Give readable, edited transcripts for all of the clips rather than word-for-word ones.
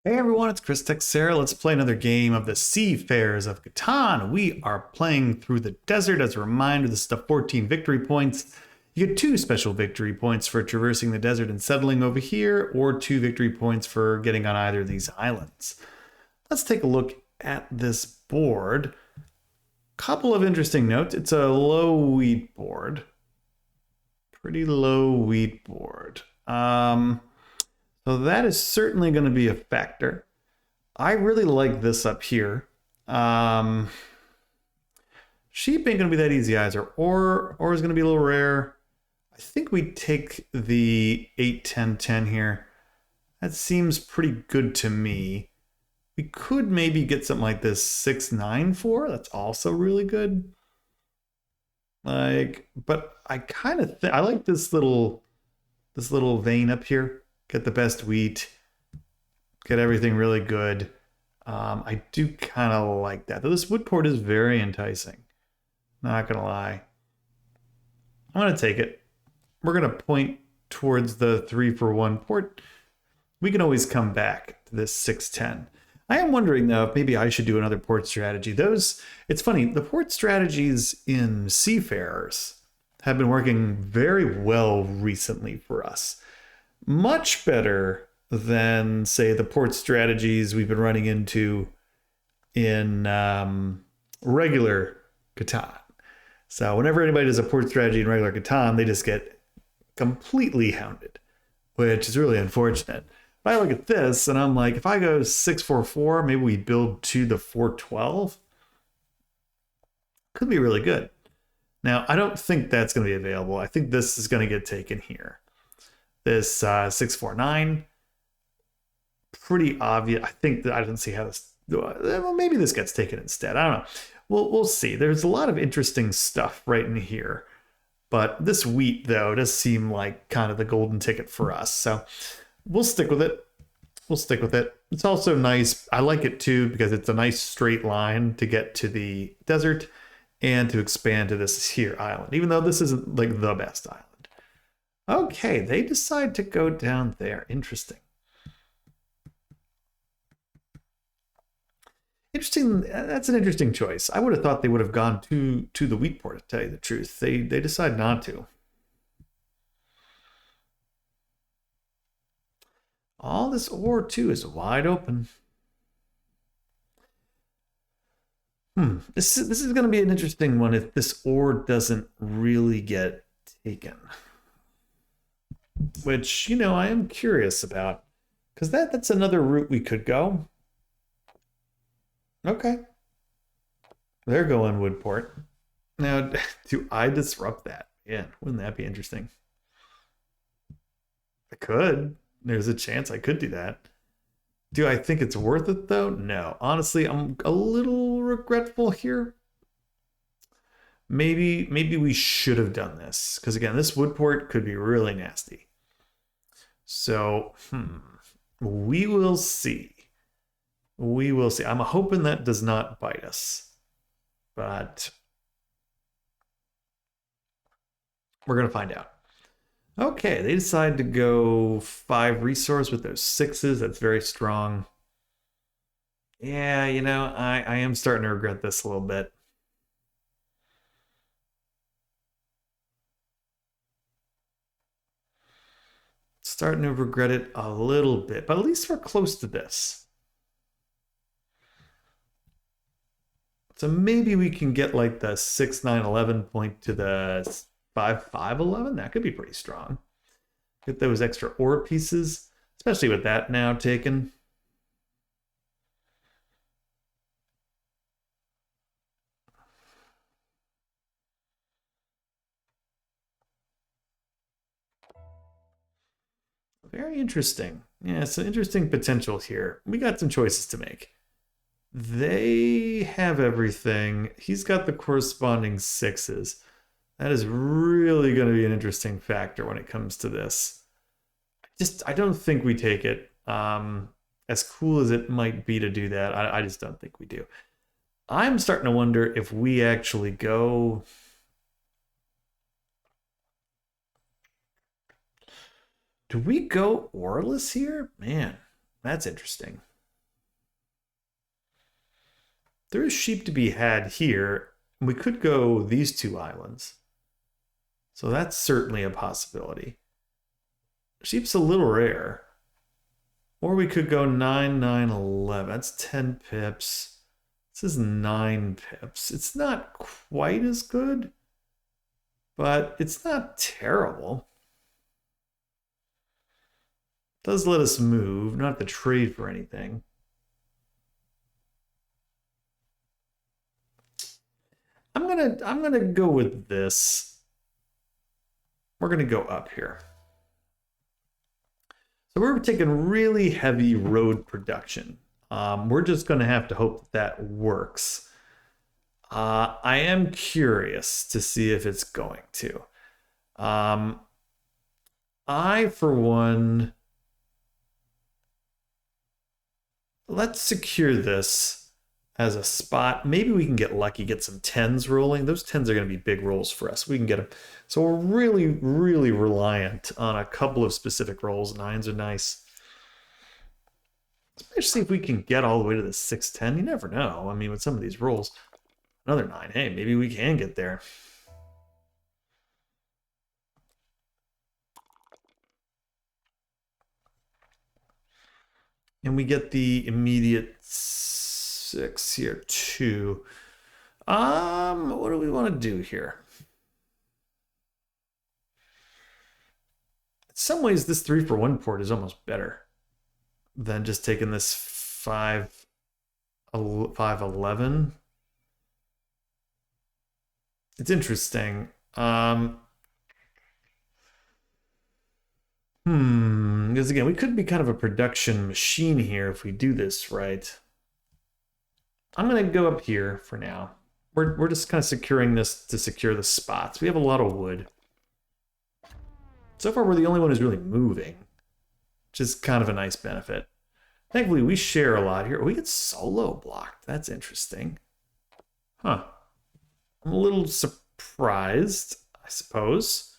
Hey everyone, it's Chris Texera. Let's play another game of the Seafarers of Catan. We are playing through the desert. As a reminder, this is the 14 victory points. You get 2 special victory points for traversing the desert and settling over here, or 2 victory points for getting on either of these islands. Let's take a look at this board. Couple of interesting notes. It's a low wheat board. Pretty low wheat board. So that is certainly going to be a factor. I really like this up here. Sheep ain't going to be that easy either. Or is going to be a little rare. I think we take the 8, 10, 10 here. That seems pretty good to me. We could maybe get something like this 6, 9, 4. That's also really good. But I kind of I like this little vein up here. Get the best wheat, get everything really good. I do kind of like that. Though this wood port is very enticing. Not gonna lie. I'm gonna take it. We're gonna point towards the 3-for-1 port. We can always come back to this 6-10. I am wondering though if maybe I should do another port strategy. It's funny, the port strategies in Seafarers have been working very well recently for us. Much better than, say, the port strategies we've been running into in regular Catan. So whenever anybody does a port strategy in regular Catan, they just get completely hounded, which is really unfortunate. But I look at this and I'm like, if I go 6-4-4, maybe we build to the 4-12. Could be really good. Now, I don't think that's going to be available. I think this is going to get taken here. This 6-4-9, pretty obvious. I think that I didn't see how this. Well, maybe this gets taken instead. I don't know. We'll see. There's a lot of interesting stuff right in here, but this wheat though does seem like kind of the golden ticket for us. So we'll stick with it. We'll stick with it. It's also nice. I like it too because it's a nice straight line to get to the desert and to expand to this here island, even though this isn't like the best island. Okay, they decide to go down there. Interesting. Interesting. That's an interesting choice. I would have thought they would have gone to the wheat port, to tell you the truth. They decide not to. All this ore, too, is wide open. This is going to be an interesting one if this ore doesn't really get taken. Which, I am curious about. Because that's another route we could go. Okay. They're going Woodport. Now, do I disrupt that? Yeah, wouldn't that be interesting? I could. There's a chance I could do that. Do I think it's worth it, though? No. Honestly, I'm a little regretful here. Maybe we should have done this. Because, again, this Woodport could be really nasty. So, we will see. We will see. I'm hoping that does not bite us. But we're going to find out. Okay, they decide to go 5 resource with those 6s. That's very strong. Yeah, I am starting to regret this a little bit. Starting to regret it a little bit, but at least we're close to this. So maybe we can get like the 6, 9, 11 point to the 5, 5, 11. That could be pretty strong. Get those extra ore pieces, especially with that now taken. Very interesting. Yeah, it's an interesting potential here. We got some choices to make. They have everything. He's got the corresponding 6s. That is really going to be an interesting factor when it comes to this. I don't think we take it. As cool as it might be to do that, I just don't think we do. I'm starting to wonder if we actually go. Do we go oreless here? Man, that's interesting. There is sheep to be had here. We could go these two islands. So that's certainly a possibility. Sheep's a little rare. Or we could go 9, 9, 11. That's 10 pips. This is 9 pips. It's not quite as good, but it's not terrible. It does let us move, not have to trade for anything. I'm gonna go with this. We're gonna go up here. So we're taking really heavy road production. We're just going to have to hope that works. I am curious to see if it's going to. I, for one, let's secure this as a spot. Maybe we can get lucky, get some 10s rolling. Those 10s are going to be big rolls for us. We can get them. So we're really, really reliant on a couple of specific rolls. 9s are nice. Especially if we can get all the way to the 610. You never know. I mean, with some of these rolls, another 9. Hey, maybe we can get there. And we get the immediate 6 here, 2. What do we want to do here? In some ways, this 3 for 1 port is almost better than just taking this 5, 11. It's interesting. Because again, we could be kind of a production machine here if we do this right. I'm going to go up here for now. We're just kind of securing this to secure the spots. We have a lot of wood. So far, we're the only one who's really moving, which is kind of a nice benefit. Thankfully, we share a lot here. We get solo blocked. That's interesting. Huh. I'm a little surprised, I suppose.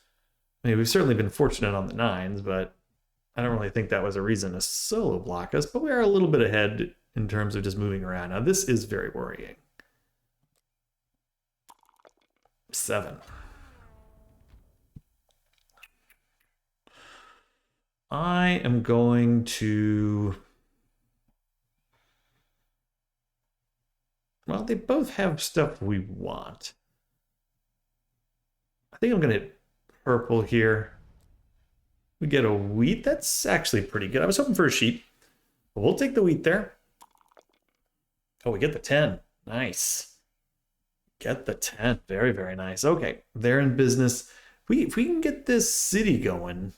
I mean, we've certainly been fortunate on the 9s, but I don't really think that was a reason to solo block us. But we are a little bit ahead in terms of just moving around. Now, this is very worrying. 7. I am going to... Well, they both have stuff we want. I think I'm going to hit purple here. We get a wheat. That's actually pretty good. I was hoping for a sheep. But we'll take the wheat there. Oh, we get the 10. Nice. Get the 10. Very, very nice. Okay, they're in business. If we can get this city going,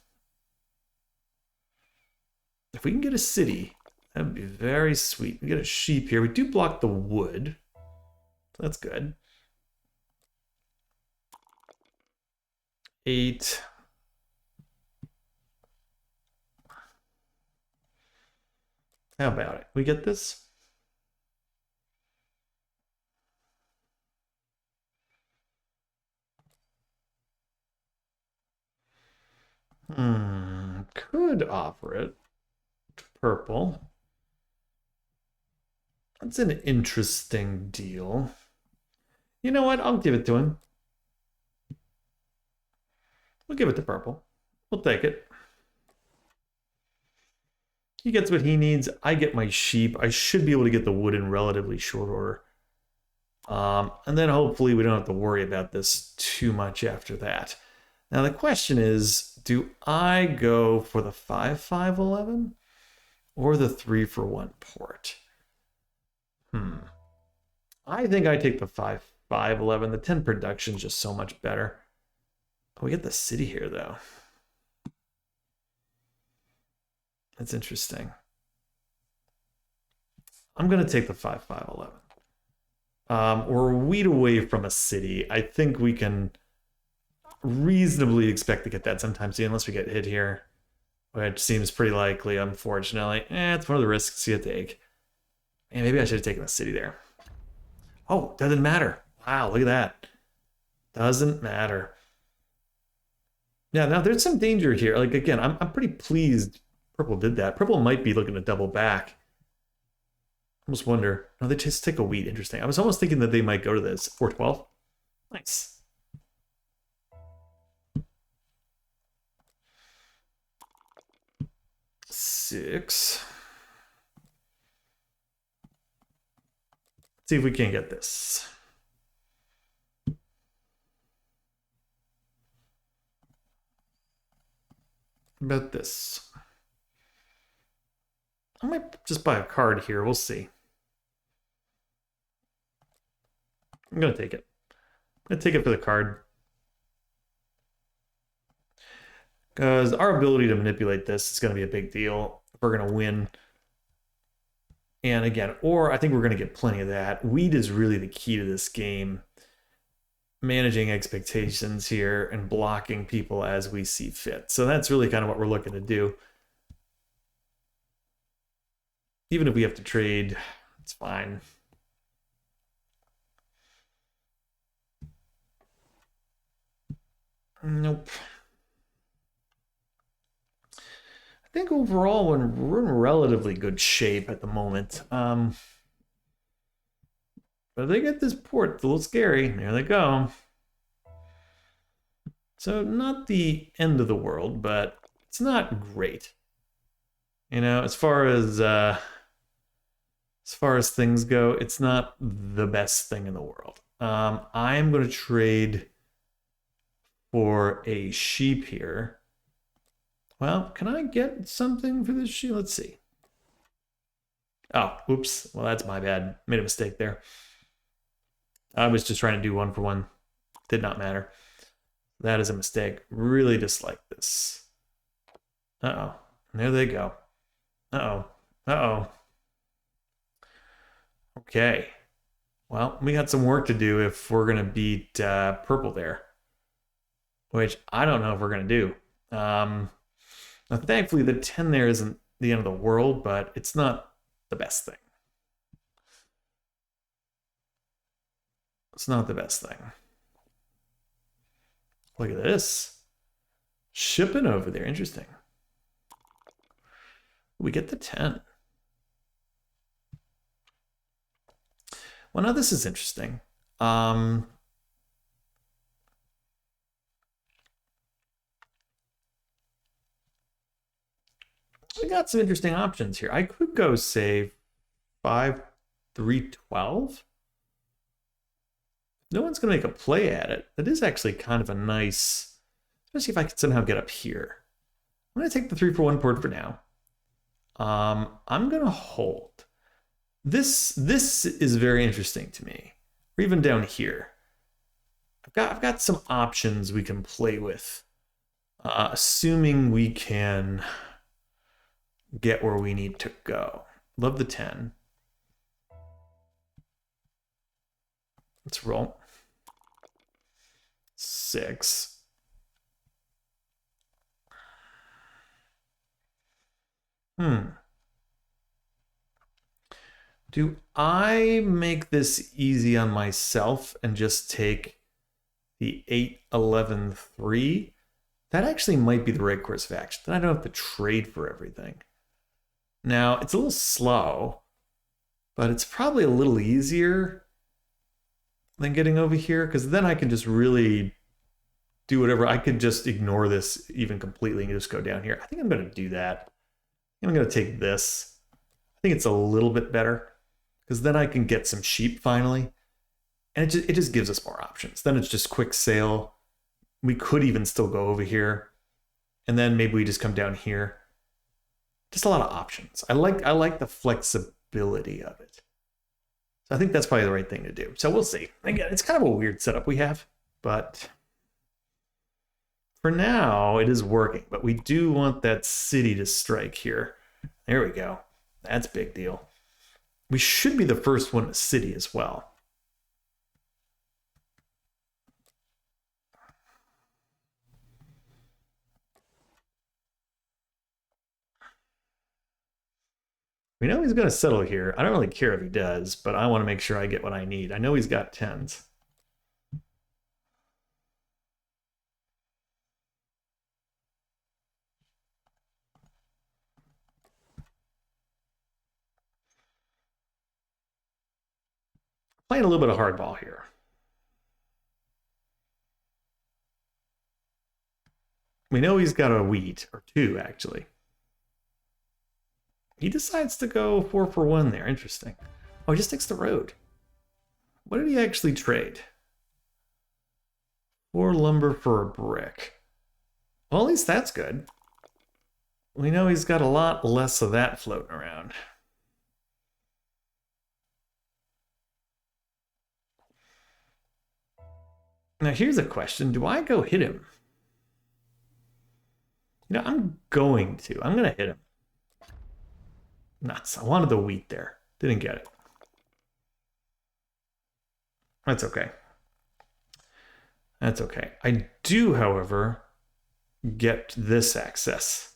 if we can get a city, that would be very sweet. We get a sheep here. We do block the wood. That's good. 8. How about it? We get this? Could offer it to purple. That's an interesting deal. You know what? I'll give it to him. We'll give it to purple. We'll take it. He gets what he needs. I get my sheep. I should be able to get the wood in relatively short order. And then hopefully we don't have to worry about this too much after that. Now the question is, do I go for the 5-5-11 or the 3 for 1 port? I think I take the 5-5-11. The 10 production is just so much better. Oh, we get the city here though. That's interesting. I'm going to take the 5-5-11. We're a wheat away from a city. I think we can reasonably expect to get that sometime soon, unless we get hit here, which seems pretty likely, unfortunately. It's one of the risks you take. And maybe I should have taken the city there. Oh, doesn't matter. Wow, look at that. Doesn't matter. Yeah, now there's some danger here. Like, again, I'm pretty pleased purple did that. Purple might be looking to double back. Almost wonder. No, they just take a wheat. Interesting. I was almost thinking that they might go to this. 412. Nice. Six. Let's see if we can get this. How about this? I might just buy a card here. We'll see. I'm going to take it. I'm going to take it for the card. Because our ability to manipulate this is going to be a big deal if we're going to win. And again, or I think we're going to get plenty of that. Weed is really the key to this game. Managing expectations here and blocking people as we see fit. So that's really kind of what we're looking to do. Even if we have to trade, it's fine. Nope. I think overall we're in relatively good shape at the moment. But if they get this port, it's a little scary. There they go. So not the end of the world, but it's not great. You know, as far as things go, it's not the best thing in the world. I'm going to trade for a sheep here. Well, can I get something for this sheep? Let's see. Oh, oops. Well, that's my bad. Made a mistake there. I was just trying to do one for one. Did not matter. That is a mistake. Really dislike this. Uh-oh. There they go. Uh-oh. Uh-oh. Okay. Well, we got some work to do if we're going to beat purple there. Which I don't know if we're going to do. Now, thankfully, the 10 there isn't the end of the world, but it's not the best thing. It's not the best thing. Look at this. Shipping over there. Interesting. We get the 10. Well, now this is interesting. We got some interesting options here. I could go, say, 5, 3, 12. No one's going to make a play at it. That is actually kind of a nice, especially if I could somehow get up here. I'm going to take the 3 for 1 board for now. I'm going to hold. This is very interesting to me. Or even down here. I've got some options we can play with. Assuming we can get where we need to go. Love the 10. Let's roll. 6. Do I make this easy on myself and just take the 8, 11, 3? That actually might be the right course of action. Then I don't have to trade for everything. Now, it's a little slow, but it's probably a little easier than getting over here, because then I can just really do whatever. I could just ignore this even completely and just go down here. I think I'm going to do that. I'm going to take this. I think it's a little bit better, because then I can get some sheep finally. And it just gives us more options. Then it's just quick sale. We could even still go over here. And then maybe we just come down here. Just a lot of options. I like the flexibility of it. So I think that's probably the right thing to do. So we'll see. Again, it's kind of a weird setup we have, but for now it is working. But we do want that city to strike here. There we go. That's a big deal. We should be the first one to city as well. We know he's going to settle here. I don't really care if he does, but I want to make sure I get what I need. I know he's got 10s. Playing a little bit of hardball here. We know he's got a wheat, or two, actually. He decides to go 4 for 1 there. Interesting. Oh, he just takes the road. What did he actually trade? 4 lumber for a brick. Well, at least that's good. We know he's got a lot less of that floating around. Now, here's a question. Do I go hit him? You know, I'm going to. I'm going to hit him. Nuts. I wanted the wheat there. Didn't get it. That's okay. That's okay. I do, however, get this access.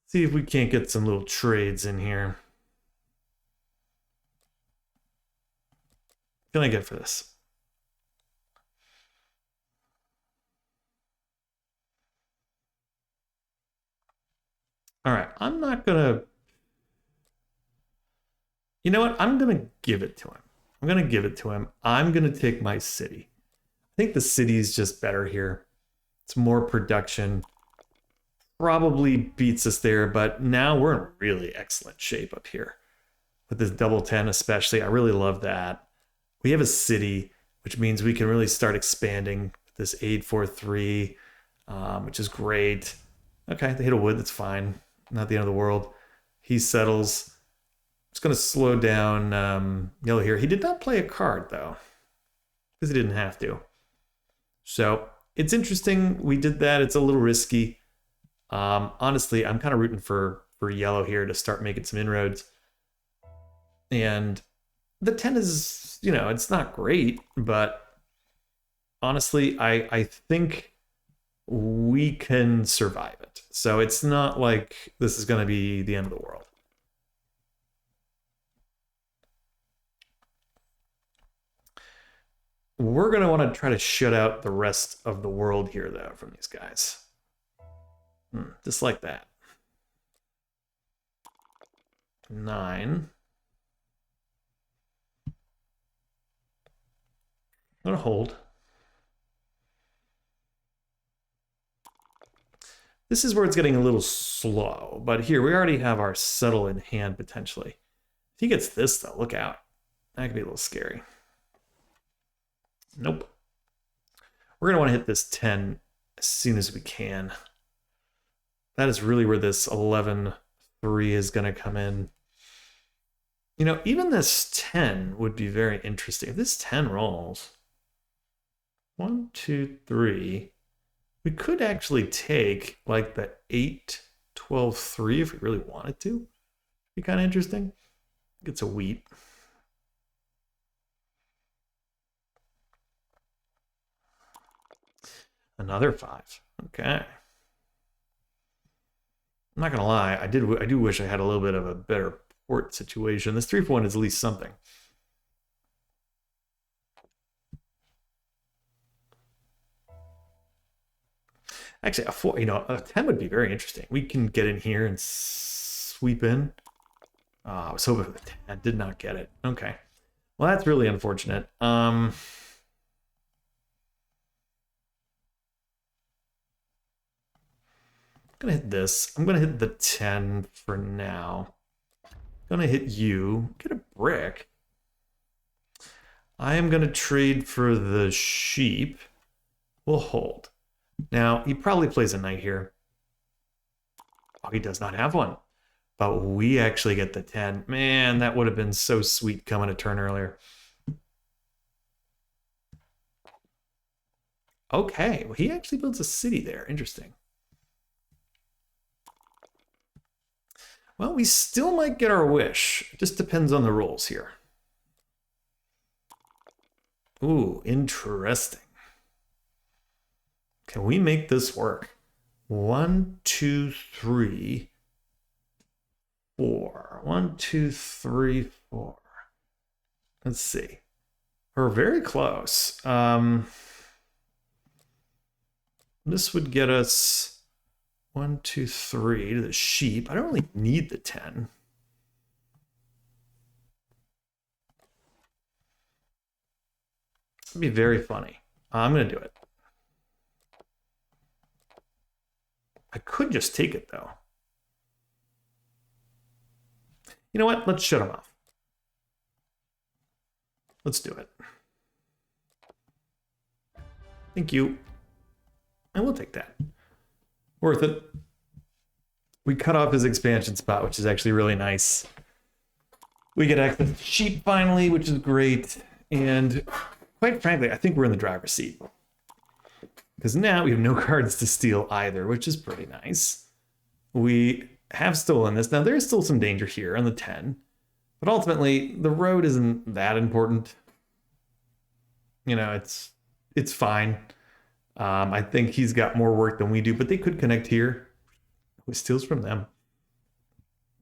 See if we can't get some little trades in here. What can I get for this? All right, I'm not gonna. You know what? I'm gonna give it to him. I'm gonna give it to him. I'm gonna take my city. I think the city is just better here. It's more production. Probably beats us there, but now we're in really excellent shape up here. With this double 10 especially, I really love that. We have a city, which means we can really start expanding this 843, which is great. Okay, they hit a wood, that's fine. Not the end of the world. He settles. It's going to slow down yellow here. He did not play a card, though, because he didn't have to. So it's interesting we did that. It's a little risky. Honestly, I'm kind of rooting for yellow here to start making some inroads. And the 10 is, you know, it's not great, but honestly, I think we can survive it. So it's not like this is going to be the end of the world. We're going to want to try to shut out the rest of the world here, though, from these guys. Just like that. 9. I'm going to hold. This is where it's getting a little slow, but here we already have our settle in hand potentially. If he gets this, though, look out. That could be a little scary. Nope. We're going to want to hit this 10 as soon as we can. That is really where this 11-3 is going to come in. You know, even this 10 would be very interesting. If this 10 rolls, 1, 2, 3, we could actually take like the 8, 12, 3 if we really wanted to. Be kind of interesting. It's a wheat. Another 5. Okay. I'm not gonna lie, I do wish I had a little bit of a better port situation. This 3 for 1 is at least something. Actually, a 4, you know, a 10 would be very interesting. We can get in here and sweep in. I was hoping for the 10. I did not get it. Okay. Well, that's really unfortunate. Gonna hit this. I'm gonna hit the 10 for now. Gonna hit you. Get a brick. I am gonna trade for the sheep. We'll hold. Now, he probably plays a knight here. Oh, he does not have one. But we actually get the 10. Man, that would have been so sweet coming a turn earlier. Okay, well, he actually builds a city there. Interesting. Well, we still might get our wish. It just depends on the rules here. Ooh, interesting. Can we make this work? 1, 2, 3, 4. 1, 2, 3, 4. Let's see. We're very close. This would get us 1, 2, 3 to the sheep. I don't really need the 10. It'd be very funny. I'm going to do it. I could just take it, though. You know what? Let's shut him off. Let's do it. Thank you. And we'll take that. Worth it. We cut off his expansion spot, which is actually really nice. We get access to sheep finally, which is great. And quite frankly, I think we're in the driver's seat. Because now we have no cards to steal either, which is pretty nice. We have stolen this. Now, there's still some danger here on the 10. But ultimately, the road isn't that important. You know, it's fine. I think he's got more work than we do, but they could connect here. Who steals from them?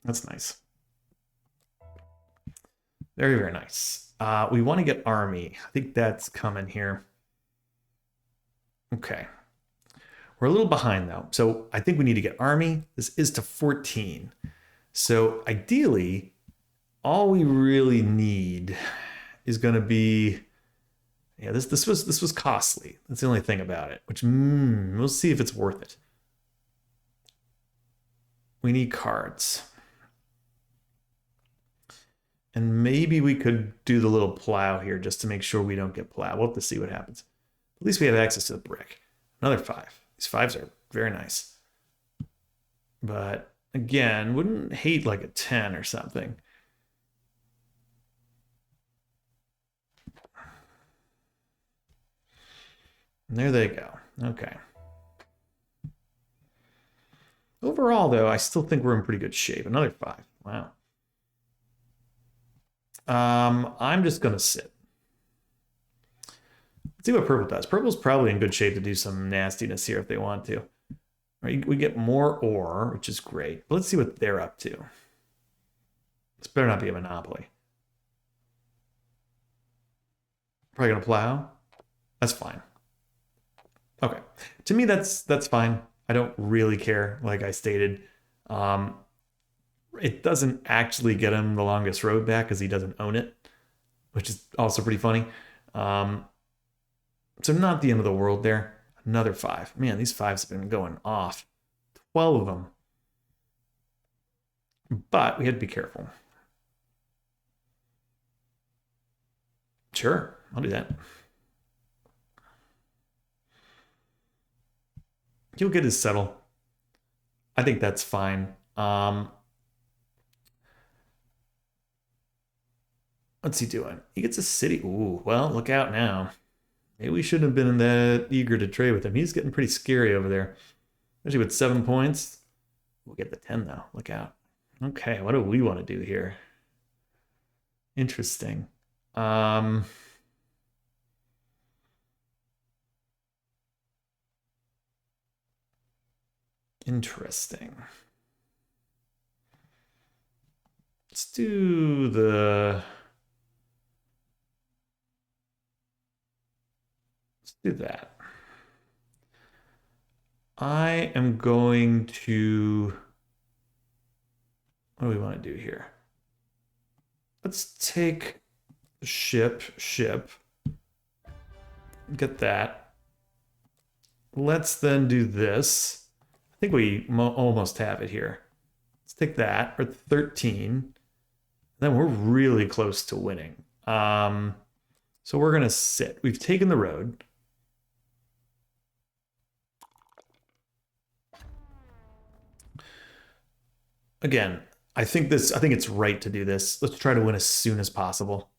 That's nice. Very, very nice. We want to get army. I think that's coming here. Okay. We're a little behind, though. So I think we need to get army. This is to 14. So ideally, all we really need is going to be... Yeah, this was costly. That's the only thing about it, which we'll see if it's worth it. We need cards. And maybe we could do the little plow here just to make sure we don't get plowed. We'll have to see what happens. At least we have access to the brick. Another 5. These 5s are very nice. But again, wouldn't hate like a 10 or something. And there they go. Okay. Overall, though, I still think we're in pretty good shape. Another 5. Wow. I'm just going to sit. Let's see what purple does. Purple's probably in good shape to do some nastiness here if they want to. Right, we get more ore, which is great. But let's see what they're up to. This better not be a monopoly. Probably going to plow. That's fine. Okay. To me, that's fine. I don't really care, like I stated. It doesn't actually get him the longest road back because he doesn't own it, which is also pretty funny. So not the end of the world there. Another 5. Man, these 5s have been going off. 12 of them. But we had to be careful. Sure, I'll do that. He'll get his settle. I think that's fine. What's he doing? He gets a city. Ooh, well, look out now. Maybe we shouldn't have been that eager to trade with him. He's getting pretty scary over there. Especially with 7 points. We'll get the 10, though. Look out. Okay, what do we want to do here? Interesting. Interesting. Let's do the... Let's do that. I am going to... What do we want to do here? Let's take ship. Get that. Let's then do this. I think we almost have it here. Let's take that. We're at 13. Then we're really close to winning. So we're going to sit. We've taken the road. Again, I think it's right to do this. Let's try to win as soon as possible.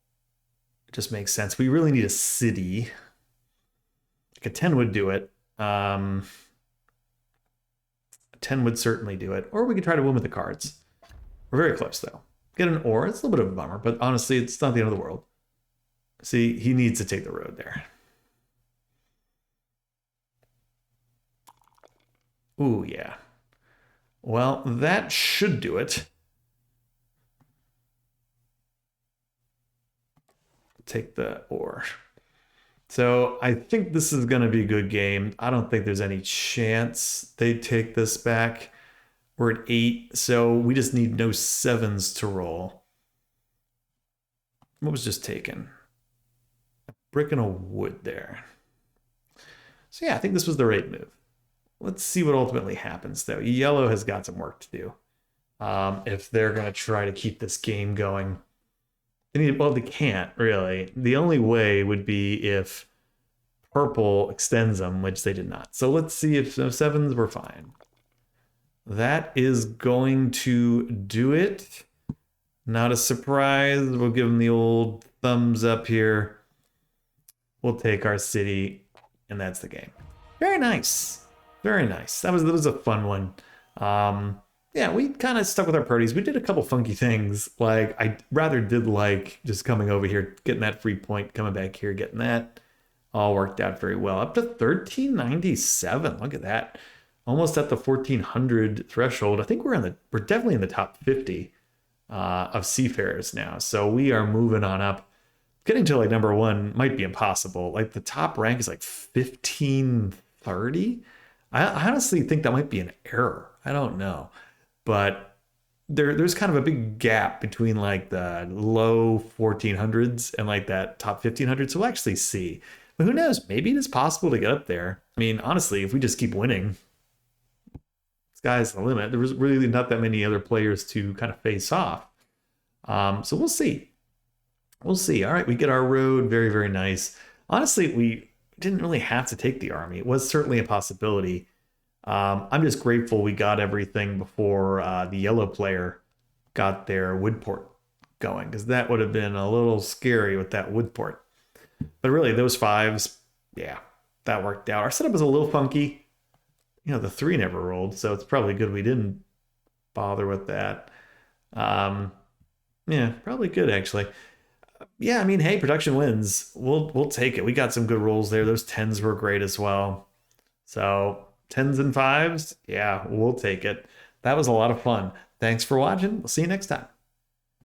It just makes sense. We really need a city. Like a 10 would do it. A 10 would certainly do it. Or we could try to win with the cards. We're very close, though. Get an ore. It's a little bit of a bummer, but honestly, it's not the end of the world. See, he needs to take the road there. Ooh, yeah. Well, that should do it. Take the ore. So I think this is going to be a good game. I don't think there's any chance they take this back. We're at 8, so we just need no 7s to roll. What was just taken? A brick and a wood there. So yeah, I think this was the right move. Let's see what ultimately happens, though. Yellow has got some work to do. If they're going to try to keep this game going. Well, they can't, really. The only way would be if purple extends them, which they did not. So let's see if no 7s were fine. That is going to do it. Not a surprise. We'll give them the old thumbs up here. We'll take our city, and that's the game. Very nice. Very nice. That was a fun one. Yeah, we kind of stuck with our parties. We did a couple funky things. Like, I rather did like just coming over here, getting that free point, coming back here, getting that. All worked out very well. Up to 1397. Look at that. Almost at the 1400 threshold. I think we're definitely in the top 50 of seafarers now. So we are moving on up. Getting to like number 1 might be impossible. Like the top rank is like 1530. I honestly think that might be an error. I don't know. But there's kind of a big gap between like the low 1400s and like that top 1500. So we'll actually see. But who knows? Maybe it is possible to get up there. I mean, honestly, if we just keep winning, sky's the limit. There was really not that many other players to kind of face off. So we'll see. We'll see. All right, we get our road. Very, very nice. Honestly, we didn't really have to take the army. It was certainly a possibility. I'm just grateful we got everything before the yellow player got their wood port going, because that would have been a little scary with that wood port. But really, those 5s, yeah, that worked out. Our setup was a little funky. You know, the 3 never rolled, so it's probably good we didn't bother with that. Yeah, probably good, actually. Yeah, I mean, hey, production wins. We'll take it. We got some good rolls there. Those 10s were great as well. So 10s and 5s, yeah, we'll take it. That was a lot of fun. Thanks for watching. We'll see you next time.